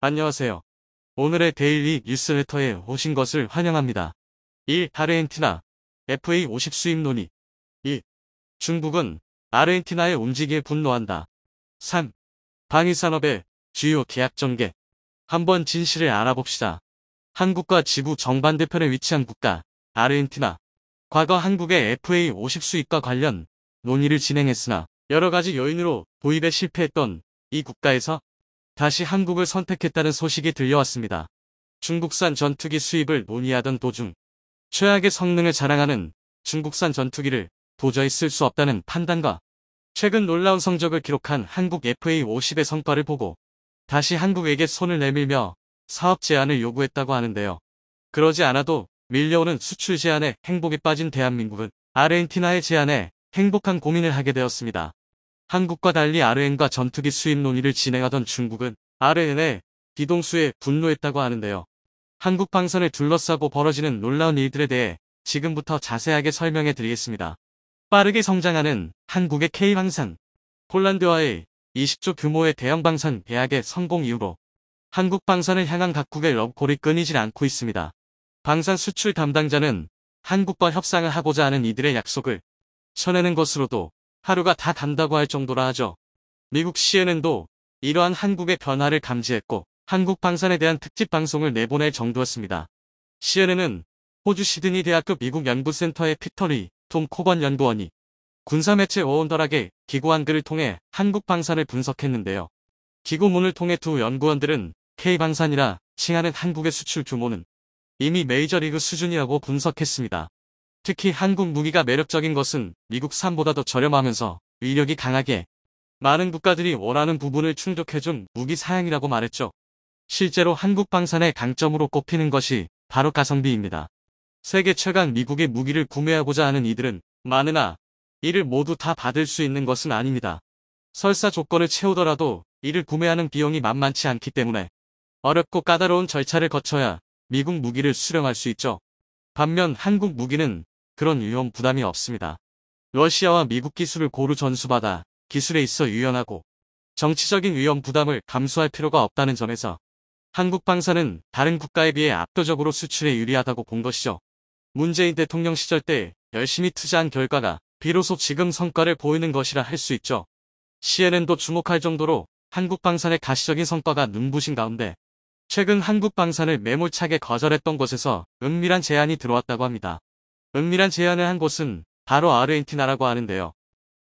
안녕하세요. 오늘의 데일리 뉴스레터에 오신 것을 환영합니다. 1. 아르헨티나 FA50 수입 논의. 2. 중국은 아르헨티나의 움직임에 분노한다. 3. 방위산업의 주요 계약 전개. 한번 진실을 알아봅시다. 한국과 지구 정반대편에 위치한 국가 아르헨티나. 과거 한국의 FA50 수입과 관련 논의를 진행했으나 여러 가지 요인으로 도입에 실패했던 이 국가에서 다시 한국을 선택했다는 소식이 들려왔습니다. 중국산 전투기 수입을 논의하던 도중 최악의 성능을 자랑하는 중국산 전투기를 도저히 쓸 수 없다는 판단과 최근 놀라운 성적을 기록한 한국 FA50의 성과를 보고 다시 한국에게 손을 내밀며 사업 제한을 요구했다고 하는데요. 그러지 않아도 밀려오는 수출 제한에 행복에 빠진 대한민국은 아르헨티나의 제한에 행복한 고민을 하게 되었습니다. 한국과 달리 아르헨과 전투기 수입 논의를 진행하던 중국은 아르헨의 뒤통수에 분노했다고 하는데요. 한국 방산을 둘러싸고 벌어지는 놀라운 일들에 대해 지금부터 자세하게 설명해 드리겠습니다. 빠르게 성장하는 한국의 K방산. 폴란드와의 20조 규모의 대형 방산 계약의 성공 이후로 한국 방산을 향한 각국의 러브콜이 끊이질 않고 있습니다. 방산 수출 담당자는 한국과 협상을 하고자 하는 이들의 약속을 쳐내는 것으로도 하루가 다 간다고 할 정도라 하죠. 미국 CNN도 이러한 한국의 변화를 감지했고 한국 방산에 대한 특집 방송을 내보낼 정도였습니다. CNN은 호주 시드니 대학교 미국 연구센터의 피터 리, 톰 코번 연구원이 군사매체 워온더락의 기고 한글을 통해 한국 방산을 분석했는데요. 기고문을 통해 두 연구원들은 K방산이라 칭하는 한국의 수출 규모는 이미 메이저리그 수준이라고 분석했습니다. 특히 한국 무기가 매력적인 것은 미국산보다도 저렴하면서 위력이 강하게 많은 국가들이 원하는 부분을 충족해준 무기 사양이라고 말했죠. 실제로 한국 방산의 강점으로 꼽히는 것이 바로 가성비입니다. 세계 최강 미국의 무기를 구매하고자 하는 이들은 많으나 이를 모두 다 받을 수 있는 것은 아닙니다. 설사 조건을 채우더라도 이를 구매하는 비용이 만만치 않기 때문에 어렵고 까다로운 절차를 거쳐야 미국 무기를 수령할 수 있죠. 반면 한국 무기는 그런 위험 부담이 없습니다. 러시아와 미국 기술을 고루 전수받아 기술에 있어 유연하고 정치적인 위험 부담을 감수할 필요가 없다는 점에서 한국 방산은 다른 국가에 비해 압도적으로 수출에 유리하다고 본 것이죠. 문재인 대통령 시절 때 열심히 투자한 결과가 비로소 지금 성과를 보이는 것이라 할 수 있죠. CNN도 주목할 정도로 한국 방산의 가시적인 성과가 눈부신 가운데 최근 한국 방산을 매몰차게 거절했던 곳에서 은밀한 제안이 들어왔다고 합니다. 은밀한 제안을 한 곳은 바로 아르헨티나라고 하는데요.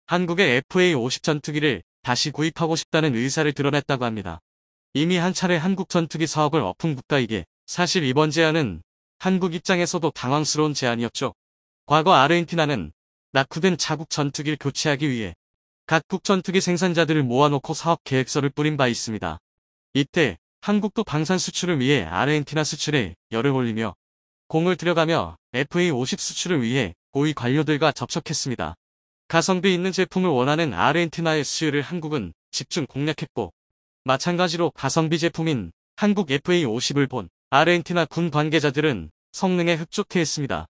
한국의 FA50 전투기를 다시 구입하고 싶다는 의사를 드러냈다고 합니다. 이미 한 차례 한국 전투기 사업을 엎은 국가이기에 사실 이번 제안은 한국 입장에서도 당황스러운 제안이었죠. 과거 아르헨티나는 낙후된 자국 전투기를 교체하기 위해 각국 전투기 생산자들을 모아놓고 사업 계획서를 뿌린 바 있습니다. 이때 한국도 방산 수출을 위해 아르헨티나 수출에 열을 올리며 공을 들여가며 FA50 수출을 위해 고위 관료들과 접촉했습니다. 가성비 있는 제품을 원하는 아르헨티나의 수요를 한국은 집중 공략했고 마찬가지로 가성비 제품인 한국 FA50을 본 아르헨티나 군 관계자들은 성능에 흡족해했습니다.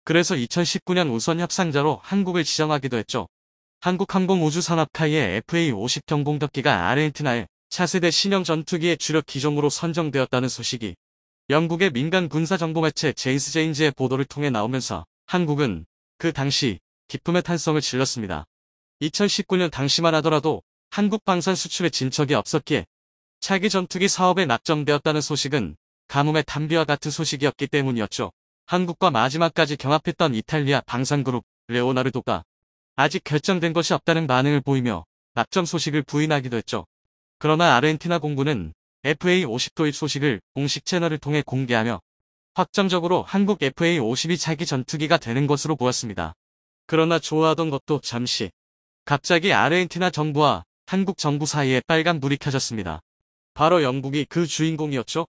그래서 2019년 우선 협상자로 한국을 지정하기도 했죠. 한국항공우주산업카이의 FA50 경공격기가 아르헨티나의 차세대 신형 전투기의 주력 기종으로 선정되었다는 소식이 영국의 민간 군사정보매체 제이스 제인즈의 보도를 통해 나오면서 한국은 그 당시 기쁨의 탄성을 질렀습니다. 2019년 당시만 하더라도 한국 방산 수출에 진척이 없었기에 차기 전투기 사업에 낙점되었다는 소식은 가뭄의 단비와 같은 소식이었기 때문이었죠. 한국과 마지막까지 경합했던 이탈리아 방산그룹 레오나르도가 아직 결정된 것이 없다는 반응을 보이며 낙점 소식을 부인하기도 했죠. 그러나 아르헨티나 공군은 FA50 도입 소식을 공식 채널을 통해 공개하며 확정적으로 한국 FA50이 차기 전투기가 되는 것으로 보았습니다. 그러나 좋아하던 것도 잠시 갑자기 아르헨티나 정부와 한국 정부 사이에 빨간불이 켜졌습니다. 바로 영국이 그 주인공이었죠.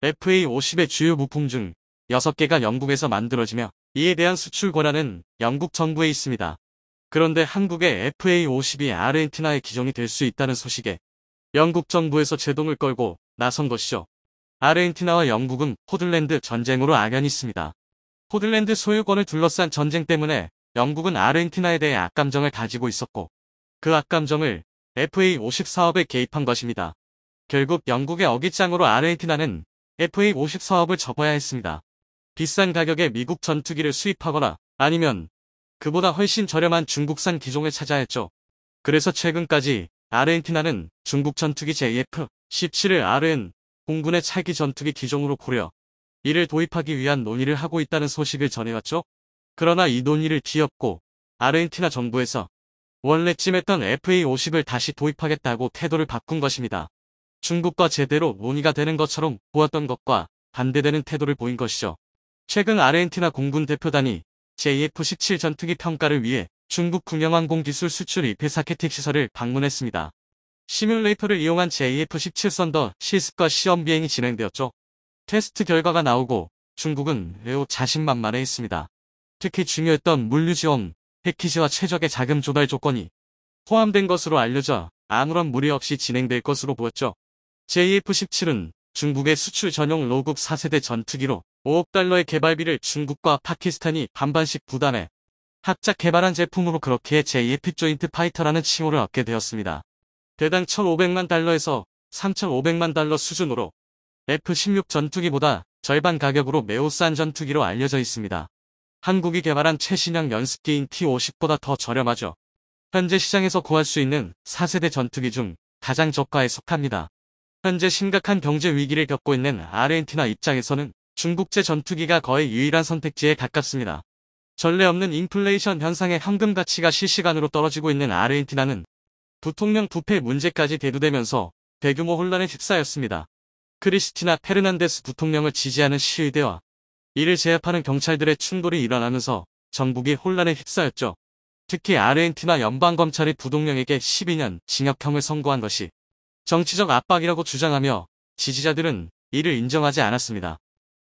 FA50의 주요 부품 중 6개가 영국에서 만들어지며 이에 대한 수출 권한은 영국 정부에 있습니다. 그런데 한국의 FA50이 아르헨티나의 기종이 될 수 있다는 소식에 영국 정부에서 제동을 걸고 나선 것이죠. 아르헨티나와 영국은 포틀랜드 전쟁으로 악연이 있습니다. 포틀랜드 소유권을 둘러싼 전쟁 때문에 영국은 아르헨티나에 대해 악감정을 가지고 있었고 그 악감정을 FA50 사업에 개입한 것입니다. 결국 영국의 어깃장으로 아르헨티나는 FA50 사업을 접어야 했습니다. 비싼 가격에 미국 전투기를 수입하거나 아니면 그보다 훨씬 저렴한 중국산 기종을 찾아야 했죠. 그래서 최근까지 아르헨티나는 중국 전투기 JF-17을 아르헨 공군의 차기 전투기 기종으로 고려, 이를 도입하기 위한 논의를 하고 있다는 소식을 전해왔죠. 그러나 이 논의를 뒤엎고 아르헨티나 정부에서 원래쯤 했던 FA50을 다시 도입하겠다고 태도를 바꾼 것입니다. 중국과 제대로 논의가 되는 것처럼 보았던 것과 반대되는 태도를 보인 것이죠. 최근 아르헨티나 공군 대표단이 JF-17 전투기 평가를 위해 중국 군용항공 기술 수출 이페사케틱 시설을 방문했습니다. 시뮬레이터를 이용한 JF-17 썬더 실습과 시험 비행이 진행되었죠. 테스트 결과가 나오고 중국은 매우 자신만만해했습니다. 특히 중요했던 물류 지원 패키지와 최적의 자금 조달 조건이 포함된 것으로 알려져 아무런 무리 없이 진행될 것으로 보였죠. JF-17은 중국의 수출 전용 로국 4세대 전투기로 5억 달러의 개발비를 중국과 파키스탄이 반반씩 부담해 합작 개발한 제품으로 그렇게 JF 조인트 파이터라는 칭호를 얻게 되었습니다. 대당 1,500만 달러에서 3,500만 달러 수준으로 F-16 전투기보다 절반 가격으로 매우 싼 전투기로 알려져 있습니다. 한국이 개발한 최신형 연습기인 T-50보다 더 저렴하죠. 현재 시장에서 구할 수 있는 4세대 전투기 중 가장 저가에 속합니다. 현재 심각한 경제 위기를 겪고 있는 아르헨티나 입장에서는 중국제 전투기가 거의 유일한 선택지에 가깝습니다. 전례 없는 인플레이션 현상의 현금 가치가 실시간으로 떨어지고 있는 아르헨티나는 부통령 부패 문제까지 대두되면서 대규모 혼란에 휩싸였습니다. 크리스티나 페르난데스 부통령을 지지하는 시위대와 이를 제압하는 경찰들의 충돌이 일어나면서 전국이 혼란에 휩싸였죠. 특히 아르헨티나 연방검찰이 부통령에게 12년 징역형을 선고한 것이 정치적 압박이라고 주장하며 지지자들은 이를 인정하지 않았습니다.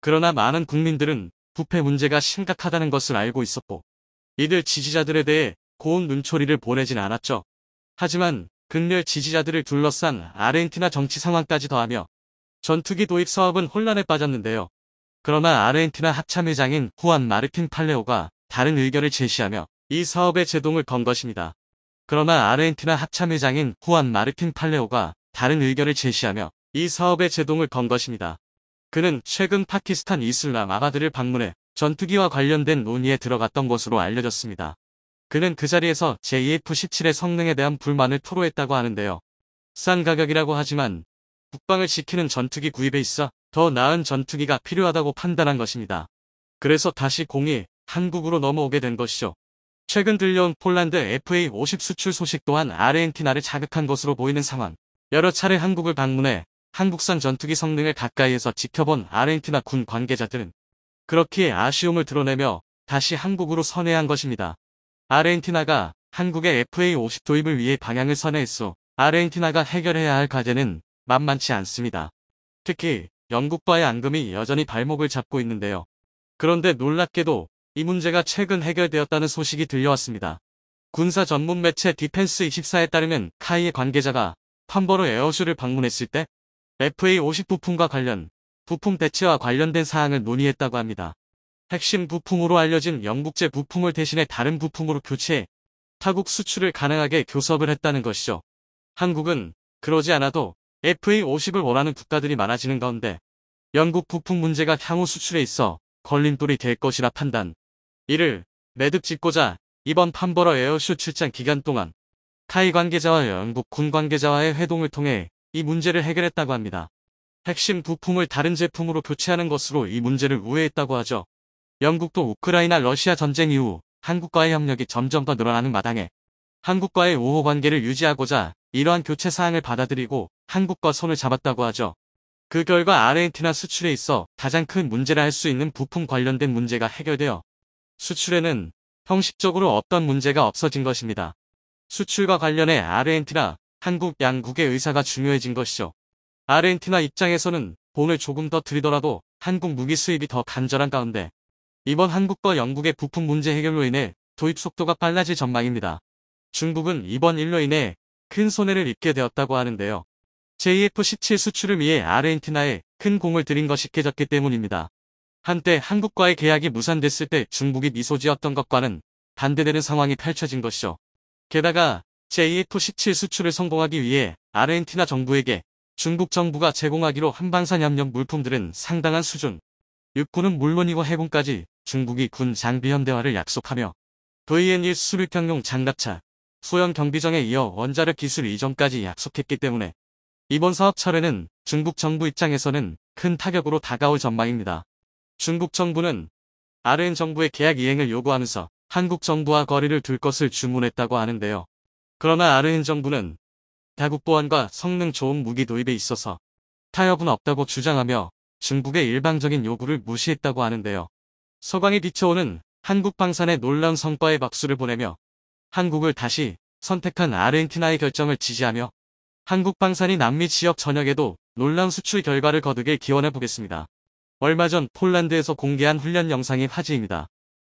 그러나 많은 국민들은 부패 문제가 심각하다는 것을 알고 있었고 이들 지지자들에 대해 고운 눈초리를 보내진 않았죠. 하지만 극렬 지지자들을 둘러싼 아르헨티나 정치 상황까지 더하며 전투기 도입 사업은 혼란에 빠졌는데요. 그러나 아르헨티나 합참의장인 후안 마르틴 팔레오가 다른 의견을 제시하며 이 사업에 제동을 건 것입니다. 그러나 아르헨티나 합참의장인 후안 마르틴 팔레오가 다른 의견을 제시하며 이 사업에 제동을 건 것입니다. 그는 최근 파키스탄 이슬람아바드를 방문해 전투기와 관련된 논의에 들어갔던 것으로 알려졌습니다. 그는 그 자리에서 JF-17의 성능에 대한 불만을 토로했다고 하는데요. 싼 가격이라고 하지만 국방을 지키는 전투기 구입에 있어 더 나은 전투기가 필요하다고 판단한 것입니다. 그래서 다시 공이 한국으로 넘어오게 된 것이죠. 최근 들려온 폴란드 FA50 수출 소식 또한 아르헨티나를 자극한 것으로 보이는 상황. 여러 차례 한국을 방문해 한국산 전투기 성능을 가까이에서 지켜본 아르헨티나 군 관계자들은 그렇기에 아쉬움을 드러내며 다시 한국으로 선회한 것입니다. 아르헨티나가 한국의 FA50 도입을 위해 방향을 선회했소. 아르헨티나가 해결해야 할 과제는 만만치 않습니다. 특히 영국과의 앙금이 여전히 발목을 잡고 있는데요. 그런데 놀랍게도 이 문제가 최근 해결되었다는 소식이 들려왔습니다. 군사 전문 매체 디펜스24에 따르면 카이의 관계자가 팜버로 에어쇼를 방문했을 때 FA50 부품과 관련 부품 대체와 관련된 사항을 논의했다고 합니다. 핵심 부품으로 알려진 영국제 부품을 대신해 다른 부품으로 교체해 타국 수출을 가능하게 교섭을 했다는 것이죠. 한국은 그러지 않아도 FA50을 원하는 국가들이 많아지는 가운데 영국 부품 문제가 향후 수출에 있어 걸림돌이 될 것이라 판단. 이를 매듭 짓고자 이번 팜버러 에어쇼 출장 기간 동안 카이 관계자와 영국 군 관계자와의 회동을 통해 이 문제를 해결했다고 합니다. 핵심 부품을 다른 제품으로 교체하는 것으로 이 문제를 우회했다고 하죠. 영국도 우크라이나 러시아 전쟁 이후 한국과의 협력이 점점 더 늘어나는 마당에 한국과의 우호 관계를 유지하고자 이러한 교체 사항을 받아들이고 한국과 손을 잡았다고 하죠. 그 결과 아르헨티나 수출에 있어 가장 큰 문제라 할 수 있는 부품 관련된 문제가 해결되어 수출에는 형식적으로 어떤 문제가 없어진 것입니다. 수출과 관련해 아르헨티나, 한국 양국의 의사가 중요해진 것이죠. 아르헨티나 입장에서는 돈을 조금 더 들이더라도 한국 무기 수입이 더 간절한 가운데 이번 한국과 영국의 부품 문제 해결로 인해 도입 속도가 빨라질 전망입니다. 중국은 이번 일로 인해 큰 손해를 입게 되었다고 하는데요. JF-17 수출을 위해 아르헨티나에 큰 공을 들인 것이 깨졌기 때문입니다. 한때 한국과의 계약이 무산됐을 때 중국이 미소지었던 것과는 반대되는 상황이 펼쳐진 것이죠. 게다가 JF-17 수출을 성공하기 위해 아르헨티나 정부에게 중국 정부가 제공하기로 한 방산 협력 물품들은 상당한 수준. 육군은 물론이고 해군까지 중국이 군 장비 현대화를 약속하며 VN1 수륙형용 장갑차, 소형 경비정에 이어 원자력 기술 이전까지 약속했기 때문에 이번 사업 철회는 중국 정부 입장에서는 큰 타격으로 다가올 전망입니다. 중국 정부는 RN 정부의 계약 이행을 요구하면서 한국 정부와 거리를 둘 것을 주문했다고 하는데요. 그러나 RN 정부는 다국 보안과 성능 좋은 무기 도입에 있어서 타협은 없다고 주장하며 중국의 일방적인 요구를 무시했다고 하는데요. 서광이 비춰오는 한국 방산의 놀라운 성과에 박수를 보내며 한국을 다시 선택한 아르헨티나의 결정을 지지하며 한국 방산이 남미 지역 전역에도 놀라운 수출 결과를 거두길 기원해 보겠습니다. 얼마 전 폴란드에서 공개한 훈련 영상이 화제입니다.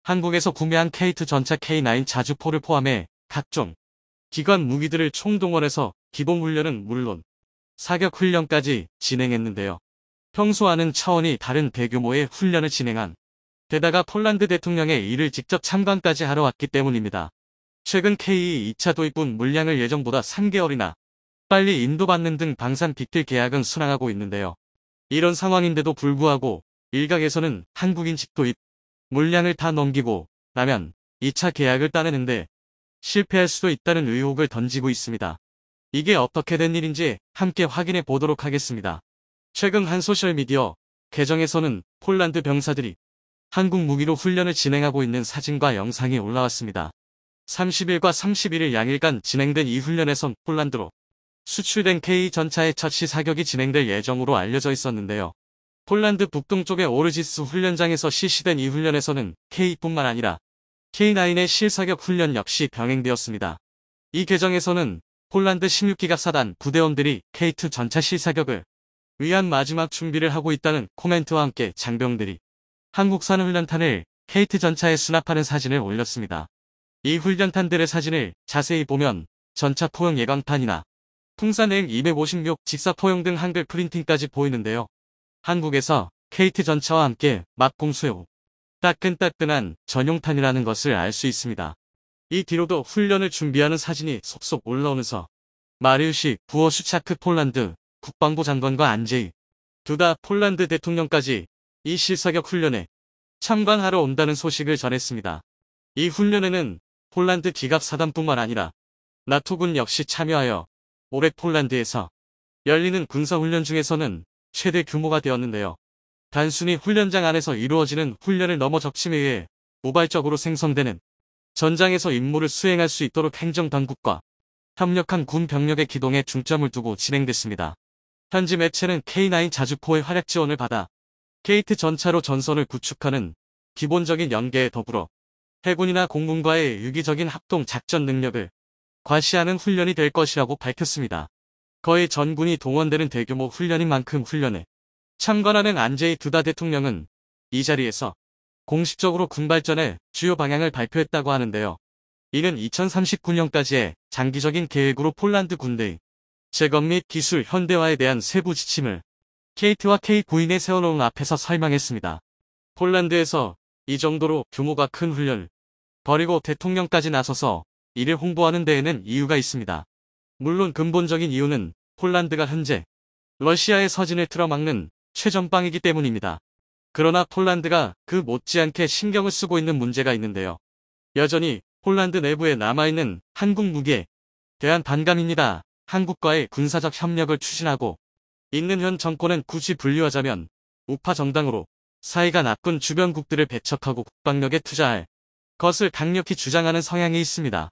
한국에서 구매한 K2 전차 K9 자주포를 포함해 각종 기관 무기들을 총동원해서 기본 훈련은 물론 사격 훈련까지 진행했는데요. 평소와는 차원이 다른 대규모의 훈련을 진행한 게다가 폴란드 대통령의 이를 직접 참관까지 하러 왔기 때문입니다. 최근 K2 2차 도입분 물량을 예정보다 3개월이나 빨리 인도받는 등 방산 빅딜 계약은 순항하고 있는데요. 이런 상황인데도 불구하고 일각에서는 한국인 직도입 물량을 다 넘기고 나면 2차 계약을 따내는데 실패할 수도 있다는 의혹을 던지고 있습니다. 이게 어떻게 된 일인지 함께 확인해 보도록 하겠습니다. 최근 한 소셜미디어 계정에서는 폴란드 병사들이 한국 무기로 훈련을 진행하고 있는 사진과 영상이 올라왔습니다. 30일과 31일 양일간 진행된 이 훈련에선 폴란드로 수출된 K 전차의 첫 시사격이 진행될 예정으로 알려져 있었는데요. 폴란드 북동쪽의 오르지스 훈련장에서 실시된 이 훈련에서는 K뿐만 아니라 K9의 실사격 훈련 역시 병행되었습니다. 이 계정에서는 폴란드 16기갑 사단 부대원들이 K2 전차 실사격을 위한 마지막 준비를 하고 있다는 코멘트와 함께 장병들이 한국산 훈련탄을 K2 전차에 수납하는 사진을 올렸습니다. 이 훈련탄들의 사진을 자세히 보면 전차 포용 예광탄이나 풍산 M256 직사포용 등 한글 프린팅까지 보이는데요. 한국에서 K2 전차와 함께 막공수해오 따끈따끈한 전용탄이라는 것을 알 수 있습니다. 이 뒤로도 훈련을 준비하는 사진이 속속 올라오면서 마리우시 부어슈차크 폴란드 국방부 장관과 안제이 두다 폴란드 대통령까지 이 실사격 훈련에 참관하러 온다는 소식을 전했습니다. 이 훈련에는 폴란드 기갑 사단뿐만 아니라 나토군 역시 참여하여 올해 폴란드에서 열리는 군사훈련 중에서는 최대 규모가 되었는데요. 단순히 훈련장 안에서 이루어지는 훈련을 넘어 적침에 의해 우발적으로 생성되는 전장에서 임무를 수행할 수 있도록 행정당국과 협력한 군 병력의 기동에 중점을 두고 진행됐습니다. 현지 매체는 K9 자주포의 활약 지원을 받아 K2 전차로 전선을 구축하는 기본적인 연계에 더불어 해군이나 공군과의 유기적인 합동 작전 능력을 과시하는 훈련이 될 것이라고 밝혔습니다. 거의 전군이 동원되는 대규모 훈련인 만큼 훈련에 참관하는 안제이 두다 대통령은 이 자리에서 공식적으로 군발전의 주요 방향을 발표했다고 하는데요. 이는 2039년까지의 장기적인 계획으로 폴란드 군대의 재건 및 기술 현대화에 대한 세부 지침을 K2와 K9에 세워놓은 앞에서 설명했습니다. 폴란드에서 이 정도로 규모가 큰 훈련을 벌이고 대통령까지 나서서 이를 홍보하는 데에는 이유가 있습니다. 물론 근본적인 이유는 폴란드가 현재 러시아의 서진을 틀어막는 최전방이기 때문입니다. 그러나 폴란드가 그 못지않게 신경을 쓰고 있는 문제가 있는데요. 여전히 폴란드 내부에 남아있는 한국 무기에 대한 반감입니다. 한국과의 군사적 협력을 추진하고 있는 현 정권은 굳이 분류하자면 우파 정당으로 사이가 나쁜 주변국들을 배척하고 국방력에 투자할 것을 강력히 주장하는 성향이 있습니다.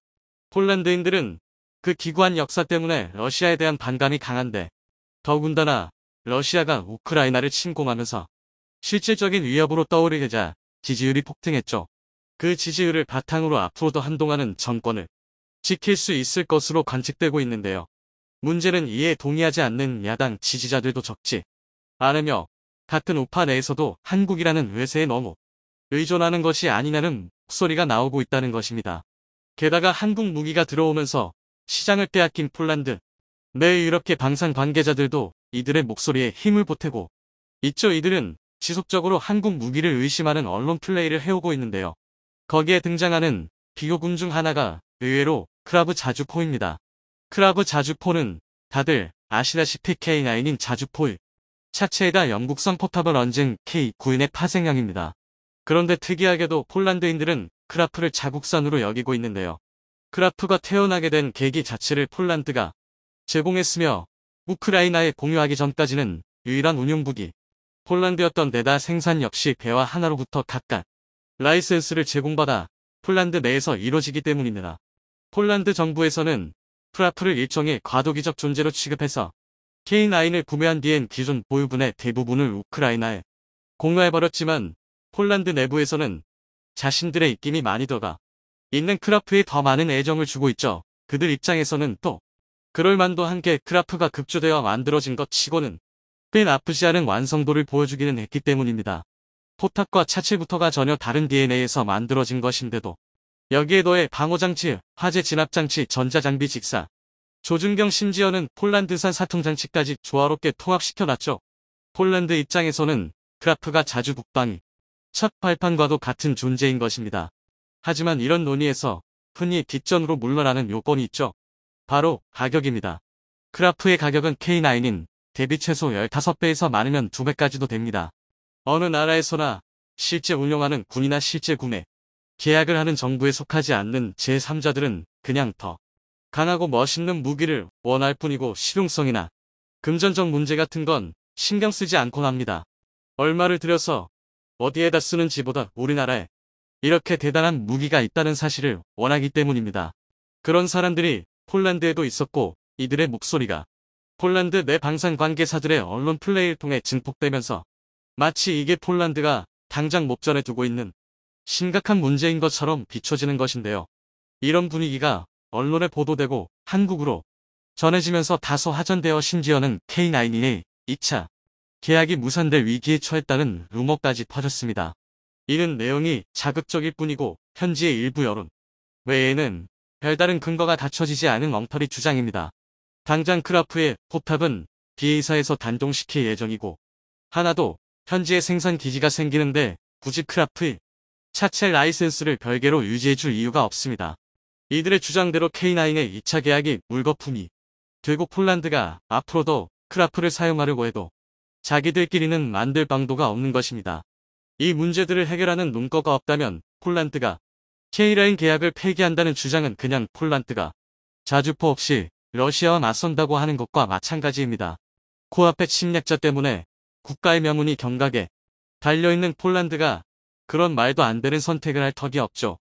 폴란드인들은 그 기구한 역사 때문에 러시아에 대한 반감이 강한데 더군다나 러시아가 우크라이나를 침공하면서 실질적인 위협으로 떠오르게 되자 지지율이 폭등했죠. 그 지지율을 바탕으로 앞으로도 한동안은 정권을 지킬 수 있을 것으로 관측되고 있는데요. 문제는 이에 동의하지 않는 야당 지지자들도 적지 않으며 같은 우파 내에서도 한국이라는 외세에 너무 의존하는 것이 아니냐는 목소리가 나오고 있다는 것입니다. 게다가 한국 무기가 들어오면서 시장을 빼앗긴 폴란드 내 유럽계 방산 관계자들도 이들의 목소리에 힘을 보태고 있죠. 이들은 지속적으로 한국 무기를 의심하는 언론 플레이를 해오고 있는데요. 거기에 등장하는 비교군 중 하나가 의외로 크라브 자주포입니다. 크라브 자주포는 다들 아시다시피 K9인 자주포 차체에다 영국산 포탑을 얹은 K9의 파생형입니다. 그런데 특이하게도 폴란드인들은 크라프를 자국산으로 여기고 있는데요. 크라프가 태어나게 된 계기 자체를 폴란드가 제공했으며 우크라이나에 공유하기 전까지는 유일한 운용국이 폴란드였던 데다 생산 역시 배와 하나로부터 각각 라이센스를 제공받아 폴란드 내에서 이루어지기 때문입니다. 폴란드 정부에서는 크라프를 일종의 과도기적 존재로 취급해서 K9을 구매한 뒤엔 기존 보유분의 대부분을 우크라이나에 공유해버렸지만 폴란드 내부에서는 자신들의 입김이 많이 들어가 있는 크라프에 더 많은 애정을 주고 있죠. 그들 입장에서는 또 그럴 만도 한 게 크라프가 급조되어 만들어진 것 치고는 꽤 나쁘지 않은 완성도를 보여주기는 했기 때문입니다. 포탑과 차체부터가 전혀 다른 DNA에서 만들어진 것인데도 여기에 더해 방호장치, 화재 진압장치, 전자장비 직사, 조준경 심지어는 폴란드산 사통장치까지 조화롭게 통합시켜놨죠. 폴란드 입장에서는 크라프가 자주 북방이 첫 발판과도 같은 존재인 것입니다. 하지만 이런 논의에서 흔히 뒷전으로 물러나는 요건이 있죠. 바로 가격입니다. 크라프의 가격은 K9인 대비 최소 15배에서 많으면 2배까지도 됩니다. 어느 나라에서나 실제 운영하는 군이나 실제 구매, 계약을 하는 정부에 속하지 않는 제3자들은 그냥 더 강하고 멋있는 무기를 원할 뿐이고 실용성이나 금전적 문제 같은 건 신경 쓰지 않곤 합니다. 얼마를 들여서 어디에다 쓰는지보다 우리나라에 이렇게 대단한 무기가 있다는 사실을 원하기 때문입니다. 그런 사람들이 폴란드에도 있었고 이들의 목소리가 폴란드 내 방산 관계사들의 언론 플레이를 통해 증폭되면서 마치 이게 폴란드가 당장 목전에 두고 있는 심각한 문제인 것처럼 비춰지는 것인데요. 이런 분위기가 언론에 보도되고 한국으로 전해지면서 다소 화전되어 심지어는 K9의 2차 계약이 무산될 위기에 처했다는 루머까지 퍼졌습니다. 이는 내용이 자극적일 뿐이고 현지의 일부 여론 외에는 별다른 근거가 갖춰지지 않은 엉터리 주장입니다. 당장 크라프의 포탑은 B사에서 단종시킬 예정이고 하나도 현지에 생산 기지가 생기는데 굳이 크라프의 차체 라이센스를 별개로 유지해줄 이유가 없습니다. 이들의 주장대로 K9의 2차 계약이 물거품이 되고 폴란드가 앞으로도 크라프를 사용하려고 해도 자기들끼리는 만들 방도가 없는 것입니다. 이 문제들을 해결하는 논거가 없다면 폴란드가 K9 계약을 폐기한다는 주장은 그냥 폴란드가 자주포 없이 러시아와 맞선다고 하는 것과 마찬가지입니다. 코앞의 침략자 때문에 국가의 명운이 경각에 달려있는 폴란드가 그런 말도 안 되는 선택을 할 턱이 없죠.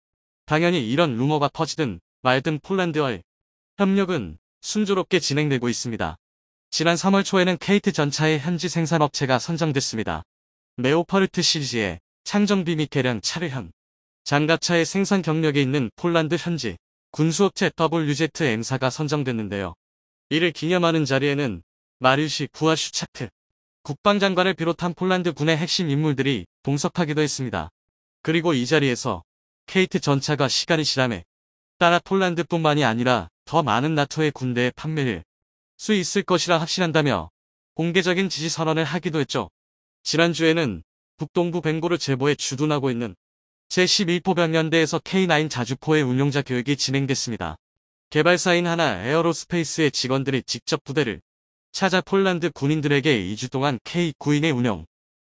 당연히 이런 루머가 퍼지든 말든 폴란드와의 협력은 순조롭게 진행되고 있습니다. 지난 3월 초에는 케이트 전차의 현지 생산업체가 선정됐습니다. 레오파르트 시리즈의 창정비 및 개량 차량형 장갑차의 생산 경력이 있는 폴란드 현지 군수업체 WZM사가 선정됐는데요. 이를 기념하는 자리에는 마리우시 부아슈차크 국방장관을 비롯한 폴란드 군의 핵심 인물들이 동석하기도 했습니다. 그리고 이 자리에서 케이트 전차가 시간이 지남에 따라 폴란드뿐만이 아니라 더 많은 나토의 군대에 판매할 수 있을 것이라 확신한다며 공개적인 지지 선언을 하기도 했죠. 지난주에는 북동부 벵고르 제보에 주둔하고 있는 제11포병연대에서 K9 자주포의 운용자 교육이 진행됐습니다. 개발사인 하나 에어로스페이스의 직원들이 직접 부대를 찾아 폴란드 군인들에게 2주 동안 K9의 운영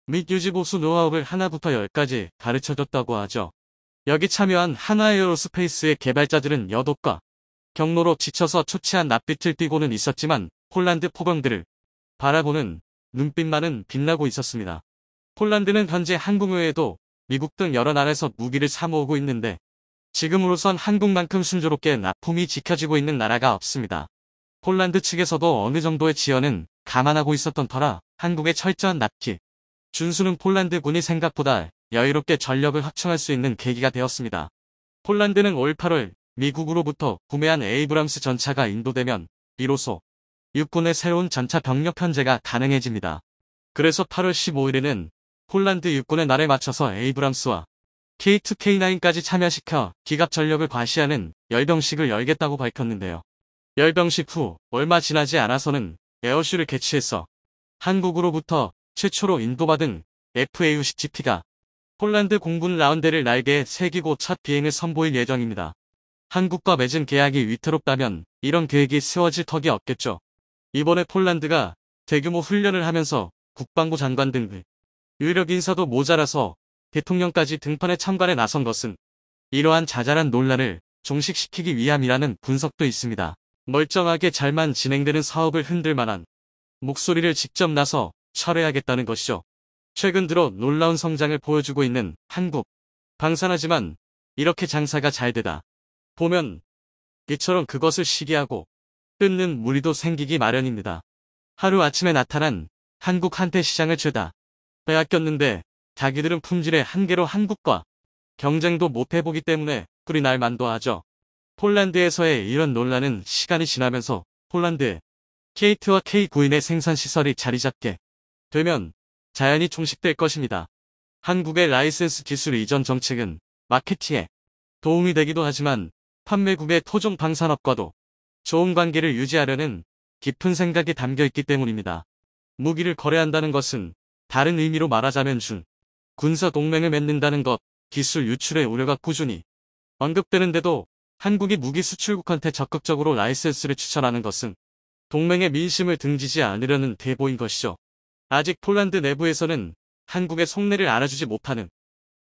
및 유지 보수 노하우를 하나부터 10까지 가르쳐줬다고 하죠. 여기 참여한 하나에어로스페이스의 개발자들은 여독과 경로로 지쳐서 초췌한 낯빛을 띠고는 있었지만 폴란드 포병들을 바라보는 눈빛만은 빛나고 있었습니다. 폴란드는 현재 한국 외에도 미국 등 여러 나라에서 무기를 사모으고 있는데 지금으로선 한국만큼 순조롭게 납품이 지켜지고 있는 나라가 없습니다. 폴란드 측에서도 어느 정도의 지연은 감안하고 있었던 터라 한국의 철저한 납기 준수는 폴란드 군이 생각보다 여유롭게 전력을 확충할 수 있는 계기가 되었습니다. 폴란드는 올 8월 미국으로부터 구매한 에이브람스 전차가 인도되면 비로소 육군의 새로운 전차 병력 편제가 가능해집니다. 그래서 8월 15일에는 폴란드 육군의 날에 맞춰서 에이브람스와 K2, K9까지 참여시켜 기갑 전력을 과시하는 열병식을 열겠다고 밝혔는데요. 열병식 후 얼마 지나지 않아서는 에어쇼를 개최해서 한국으로부터 최초로 인도받은 FA-60GP가 폴란드 공군 라운드를 날개에 새기고 첫 비행을 선보일 예정입니다. 한국과 맺은 계약이 위태롭다면 이런 계획이 세워질 턱이 없겠죠. 이번에 폴란드가 대규모 훈련을 하면서 국방부 장관 등 유력 인사도 모자라서 대통령까지 등판에 참관에 나선 것은 이러한 자잘한 논란을 종식시키기 위함이라는 분석도 있습니다. 멀쩡하게 잘만 진행되는 사업을 흔들 만한 목소리를 직접 나서 철회하겠다는 것이죠. 최근 들어 놀라운 성장을 보여주고 있는 한국. 방산하지만 이렇게 장사가 잘 되다 보면 이처럼 그것을 시기하고 끊는 무리도 생기기 마련입니다. 하루아침에 나타난 한국 한때 시장을 죄다 빼앗겼는데 자기들은 품질의 한계로 한국과 경쟁도 못해보기 때문에 꿀이 날 만도 하죠. 폴란드에서의 이런 논란은 시간이 지나면서 폴란드의 K2와 K9인의 생산시설이 자리잡게 되면 자연히 종식될 것입니다. 한국의 라이센스 기술 이전 정책은 마케팅에 도움이 되기도 하지만 판매국의 토종 방산업과도 좋은 관계를 유지하려는 깊은 생각이 담겨 있기 때문입니다. 무기를 거래한다는 것은 다른 의미로 말하자면 군사 동맹을 맺는다는 것, 기술 유출의 우려가 꾸준히 언급되는데도 한국이 무기 수출국한테 적극적으로 라이센스를 추천하는 것은 동맹의 민심을 등지지 않으려는 대보인 것이죠. 아직 폴란드 내부에서는 한국의 속내를 알아주지 못하는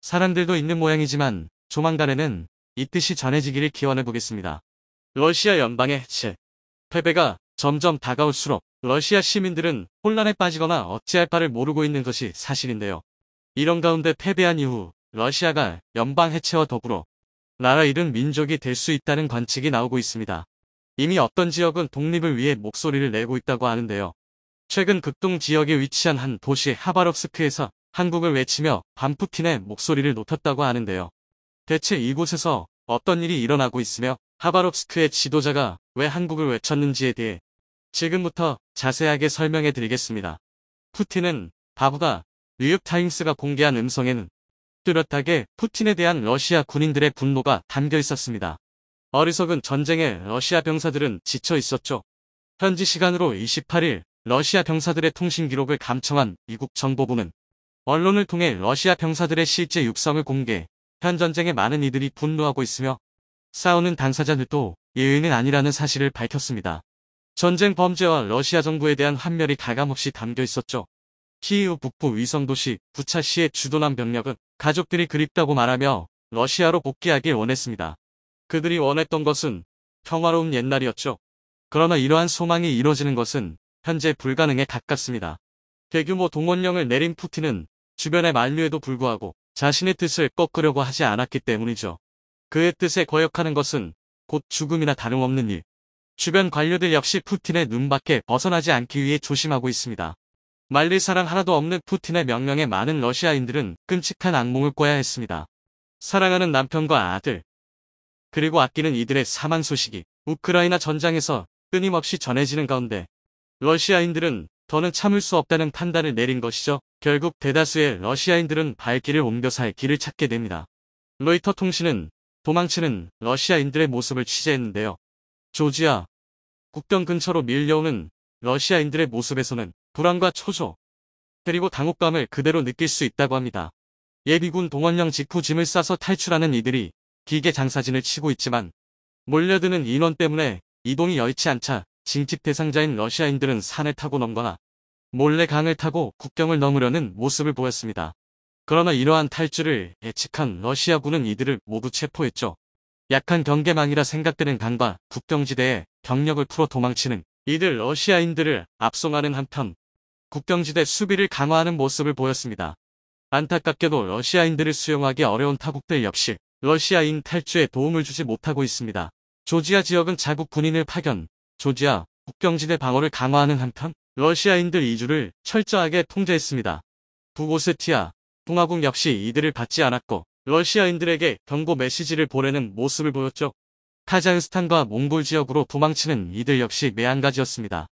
사람들도 있는 모양이지만 조만간에는 이 뜻이 전해지기를 기원해보겠습니다. 러시아 연방의 해체, 패배가 점점 다가올수록 러시아 시민들은 혼란에 빠지거나 어찌할 바를 모르고 있는 것이 사실인데요. 이런 가운데 패배한 이후 러시아가 연방 해체와 더불어 나라 잃은 민족이 될 수 있다는 관측이 나오고 있습니다. 이미 어떤 지역은 독립을 위해 목소리를 내고 있다고 하는데요. 최근 극동 지역에 위치한 한 도시 하바롭스크에서 한국을 외치며 반푸틴의 목소리를 높였다고 하는데요. 대체 이곳에서 어떤 일이 일어나고 있으며 하바롭스크의 지도자가 왜 한국을 외쳤는지에 대해 지금부터 자세하게 설명해 드리겠습니다. 푸틴은 바보다. 뉴욕타임스가 공개한 음성에는 뚜렷하게 푸틴에 대한 러시아 군인들의 분노가 담겨 있었습니다. 어리석은 전쟁에 러시아 병사들은 지쳐 있었죠. 현지 시간으로 28일 러시아 병사들의 통신 기록을 감청한 미국 정보부는 언론을 통해 러시아 병사들의 실제 육성을 공개, 현 전쟁에 많은 이들이 분노하고 있으며 싸우는 당사자들도 예외는 아니라는 사실을 밝혔습니다. 전쟁 범죄와 러시아 정부에 대한 환멸이 가감없이 담겨 있었죠. 키이우 북부 위성도시 부차시의 주둔한 병력은 가족들이 그립다고 말하며 러시아로 복귀하길 원했습니다. 그들이 원했던 것은 평화로운 옛날이었죠. 그러나 이러한 소망이 이뤄지는 것은 현재 불가능에 가깝습니다. 대규모 동원령을 내린 푸틴은 주변의 만류에도 불구하고 자신의 뜻을 꺾으려고 하지 않았기 때문이죠. 그의 뜻에 거역하는 것은 곧 죽음이나 다름없는 일. 주변 관료들 역시 푸틴의 눈밖에 벗어나지 않기 위해 조심하고 있습니다. 말릴 사람 하나도 없는 푸틴의 명령에 많은 러시아인들은 끔찍한 악몽을 꿔야 했습니다. 사랑하는 남편과 아들, 그리고 아끼는 이들의 사망 소식이 우크라이나 전장에서 끊임없이 전해지는 가운데 러시아인들은 더는 참을 수 없다는 판단을 내린 것이죠. 결국 대다수의 러시아인들은 발길을 옮겨 살 길을 찾게 됩니다. 로이터 통신은 도망치는 러시아인들의 모습을 취재했는데요. 조지아 국경 근처로 밀려오는 러시아인들의 모습에서는 불안과 초조, 그리고 당혹감을 그대로 느낄 수 있다고 합니다. 예비군 동원령 직후 짐을 싸서 탈출하는 이들이 길게 장사진을 치고 있지만 몰려드는 인원 때문에 이동이 여의치 않자 징집 대상자인 러시아인들은 산을 타고 넘거나 몰래 강을 타고 국경을 넘으려는 모습을 보였습니다. 그러나 이러한 탈주를 예측한 러시아군은 이들을 모두 체포했죠. 약한 경계망이라 생각되는 강과 국경지대에 경력을 풀어 도망치는 이들 러시아인들을 압송하는 한편 국경지대 수비를 강화하는 모습을 보였습니다. 안타깝게도 러시아인들을 수용하기 어려운 타국들 역시 러시아인 탈주에 도움을 주지 못하고 있습니다. 조지아 지역은 자국 군인을 파견, 조지아 국경지대 방어를 강화하는 한편 러시아인들 이주를 철저하게 통제했습니다. 북오세티아, 동아국 역시 이들을 받지 않았고 러시아인들에게 경고 메시지를 보내는 모습을 보였죠. 카자흐스탄과 몽골 지역으로 도망치는 이들 역시 매한가지였습니다.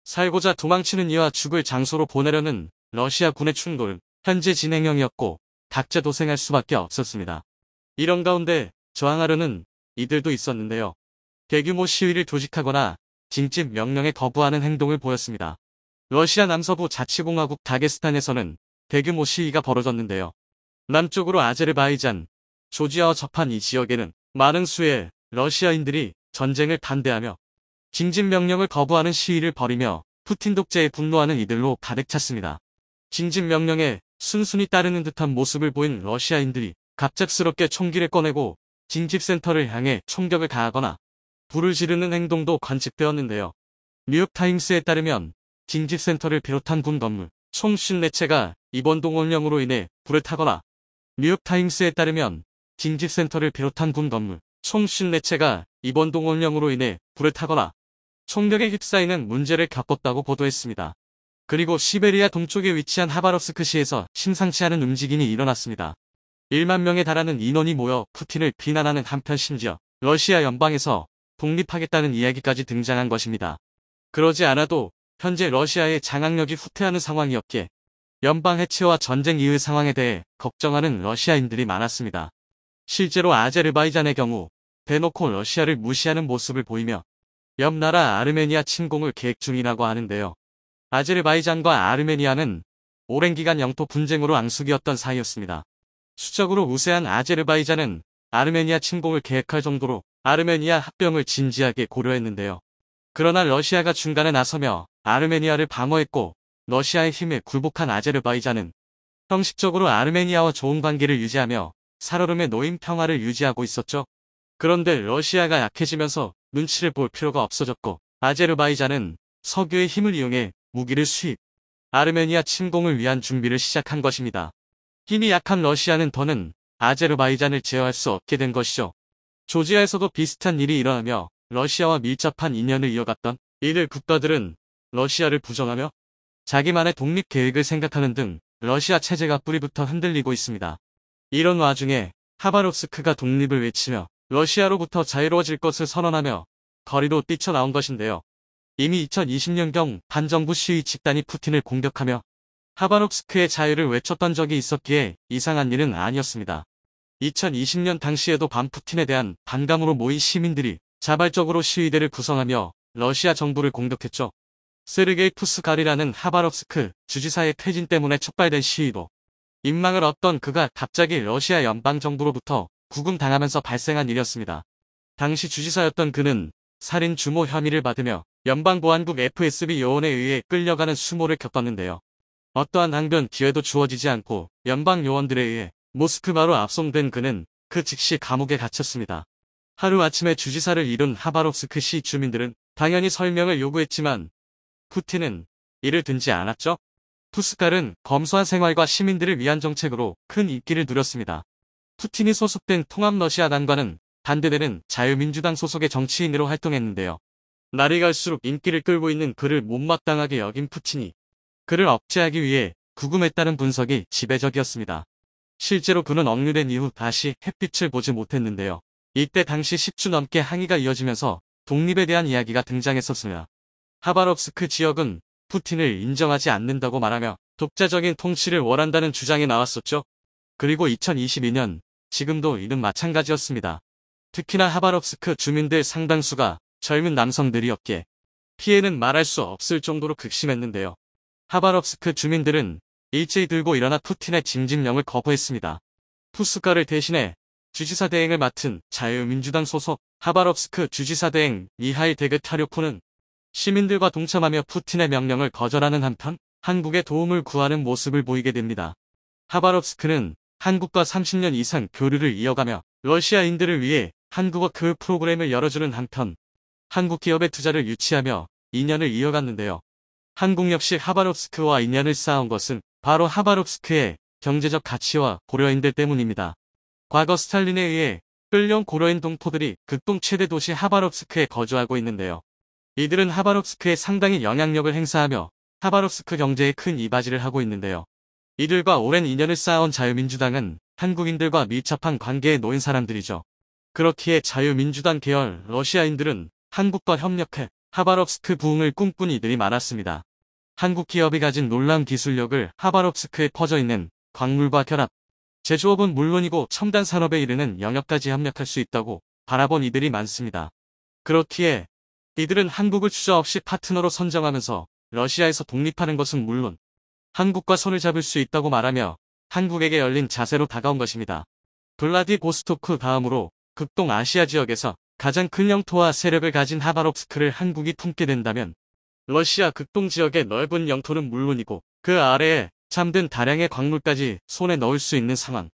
살고자 도망치는 이와 죽을 장소로 보내려는 러시아 군의 충돌은 현재 진행형이었고 각자 도생할 수밖에 없었습니다. 이런 가운데 저항하려는 이들도 있었는데요. 대규모 시위를 조직하거나 징집 명령에 거부하는 행동을 보였습니다. 러시아 남서부 자치공화국 다게스탄에서는 대규모 시위가 벌어졌는데요. 남쪽으로 아제르바이잔, 조지아와 접한 이 지역에는 많은 수의 러시아인들이 전쟁을 반대하며 징집 명령을 거부하는 시위를 벌이며 푸틴 독재에 분노하는 이들로 가득 찼습니다. 징집 명령에 순순히 따르는 듯한 모습을 보인 러시아인들이 갑작스럽게 총기를 꺼내고 징집센터를 향해 총격을 가하거나 불을 지르는 행동도 관측되었는데요. 뉴욕타임스에 따르면 징집센터를 비롯한 군 건물 총 54채가 이번 동원령으로 인해 불을 타거나 뉴욕타임스에 따르면 징집센터를 비롯한 군 건물 총 54채가 이번 동원령으로 인해 불을 타거나 총격에 휩싸이는 문제를 겪었다고 보도했습니다. 그리고 시베리아 동쪽에 위치한 하바롭스크시에서 심상치 않은 움직임이 일어났습니다. 1만 명에 달하는 인원이 모여 푸틴을 비난하는 한편 심지어 러시아 연방에서 독립하겠다는 이야기까지 등장한 것입니다. 그러지 않아도 현재 러시아의 장악력이 후퇴하는 상황이었기에 연방 해체와 전쟁 이후 상황에 대해 걱정하는 러시아인들이 많았습니다. 실제로 아제르바이잔의 경우 대놓고 러시아를 무시하는 모습을 보이며 옆 나라 아르메니아 침공을 계획 중이라고 하는데요. 아제르바이잔과 아르메니아는 오랜 기간 영토 분쟁으로 앙숙이었던 사이였습니다. 수적으로 우세한 아제르바이잔은 아르메니아 침공을 계획할 정도로 아르메니아 합병을 진지하게 고려했는데요. 그러나 러시아가 중간에 나서며 아르메니아를 방어했고 러시아의 힘에 굴복한 아제르바이잔은 형식적으로 아르메니아와 좋은 관계를 유지하며 살얼음의 노임 평화를 유지하고 있었죠. 그런데 러시아가 약해지면서 눈치를 볼 필요가 없어졌고 아제르바이잔은 석유의 힘을 이용해 무기를 수입, 아르메니아 침공을 위한 준비를 시작한 것입니다. 힘이 약한 러시아는 더는 아제르바이잔을 제어할 수 없게 된 것이죠. 조지아에서도 비슷한 일이 일어나며 러시아와 밀접한 인연을 이어갔던 이들 국가들은 러시아를 부정하며 자기만의 독립 계획을 생각하는 등 러시아 체제가 뿌리부터 흔들리고 있습니다. 이런 와중에 하바롭스크가 독립을 외치며 러시아로부터 자유로워질 것을 선언하며 거리로 뛰쳐나온 것인데요. 이미 2020년경 반정부 시위 집단이 푸틴을 공격하며 하바롭스크의 자유를 외쳤던 적이 있었기에 이상한 일은 아니었습니다. 2020년 당시에도 반푸틴에 대한 반감으로 모인 시민들이 자발적으로 시위대를 구성하며 러시아 정부를 공격했죠. 세르게이 푸스가리라는 하바롭스크 주지사의 퇴진 때문에 촉발된 시위도 인망을 얻던 그가 갑자기 러시아 연방정부로부터 구금당하면서 발생한 일이었습니다. 당시 주지사였던 그는 살인 주모 혐의를 받으며 연방보안국 FSB 요원에 의해 끌려가는 수모를 겪었는데요. 어떠한 항변 기회도 주어지지 않고 연방 요원들에 의해 모스크바로 압송된 그는 그 즉시 감옥에 갇혔습니다. 하루아침에 주지사를 잃은 하바롭스크 시 주민들은 당연히 설명을 요구했지만 푸틴은 이를 듣지 않았죠. 푸스칼은 검소한 생활과 시민들을 위한 정책으로 큰 인기를 누렸습니다. 푸틴이 소속된 통합러시아당과는 반대되는 자유민주당 소속의 정치인으로 활동했는데요. 날이 갈수록 인기를 끌고 있는 그를 못마땅하게 여긴 푸틴이 그를 억제하기 위해 구금했다는 분석이 지배적이었습니다. 실제로 그는 억류된 이후 다시 햇빛을 보지 못했는데요. 이때 당시 10주 넘게 항의가 이어지면서 독립에 대한 이야기가 등장했었습니다. 하바롭스크 지역은 푸틴을 인정하지 않는다고 말하며 독자적인 통치를 원한다는 주장이 나왔었죠. 그리고 2022년, 지금도 이는 마찬가지였습니다. 특히나 하바롭스크 주민들 상당수가 젊은 남성들이었기에 피해는 말할 수 없을 정도로 극심했는데요. 하바롭스크 주민들은 일제히 들고 일어나 푸틴의 징집령을 거부했습니다. 푸스카를 대신해 주지사 대행을 맡은 자유민주당 소속 하바롭스크 주지사 대행 미하일 데그타료프는 시민들과 동참하며 푸틴의 명령을 거절하는 한편 한국의 도움을 구하는 모습을 보이게 됩니다. 하바롭스크는 한국과 30년 이상 교류를 이어가며 러시아인들을 위해 한국어 교육 프로그램을 열어주는 한편 한국 기업의 투자를 유치하며 인연을 이어갔는데요. 한국 역시 하바롭스크와 인연을 쌓아온 것은 바로 하바롭스크의 경제적 가치와 고려인들 때문입니다. 과거 스탈린에 의해 끌려온 고려인 동포들이 극동 최대 도시 하바롭스크에 거주하고 있는데요. 이들은 하바롭스크에 상당히 영향력을 행사하며 하바롭스크 경제에 큰 이바지를 하고 있는데요. 이들과 오랜 인연을 쌓아온 자유민주당은 한국인들과 밀접한 관계에 놓인 사람들이죠. 그렇기에 자유민주당 계열 러시아인들은 한국과 협력해 하바롭스크 부흥을 꿈꾼 이들이 많았습니다. 한국 기업이 가진 놀라운 기술력을 하바롭스크에 퍼져있는 광물과 결합, 제조업은 물론이고 첨단 산업에 이르는 영역까지 협력할 수 있다고 바라본 이들이 많습니다. 그렇기에 이들은 한국을 추저없이 파트너로 선정하면서 러시아에서 독립하는 것은 물론 한국과 손을 잡을 수 있다고 말하며 한국에게 열린 자세로 다가온 것입니다. 블라디보스토크 다음으로 극동아시아 지역에서 가장 큰 영토와 세력을 가진 하바롭스크를 한국이 품게 된다면 러시아 극동 지역의 넓은 영토는 물론이고 그 아래에 잠든 다량의 광물까지 손에 넣을 수 있는 상황.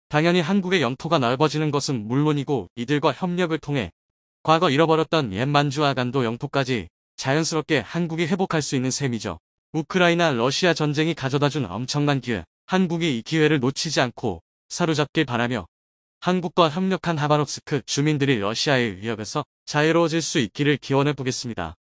당연히 한국의 영토가 넓어지는 것은 물론이고 이들과 협력을 통해 과거 잃어버렸던 옛 만주와 간도 영토까지 자연스럽게 한국이 회복할 수 있는 셈이죠. 우크라이나 러시아 전쟁이 가져다준 엄청난 기회. 한국이 이 기회를 놓치지 않고 사로잡길 바라며 한국과 협력한 하바롭스크 주민들이 러시아의 위협에서 자유로워질 수 있기를 기원해 보겠습니다.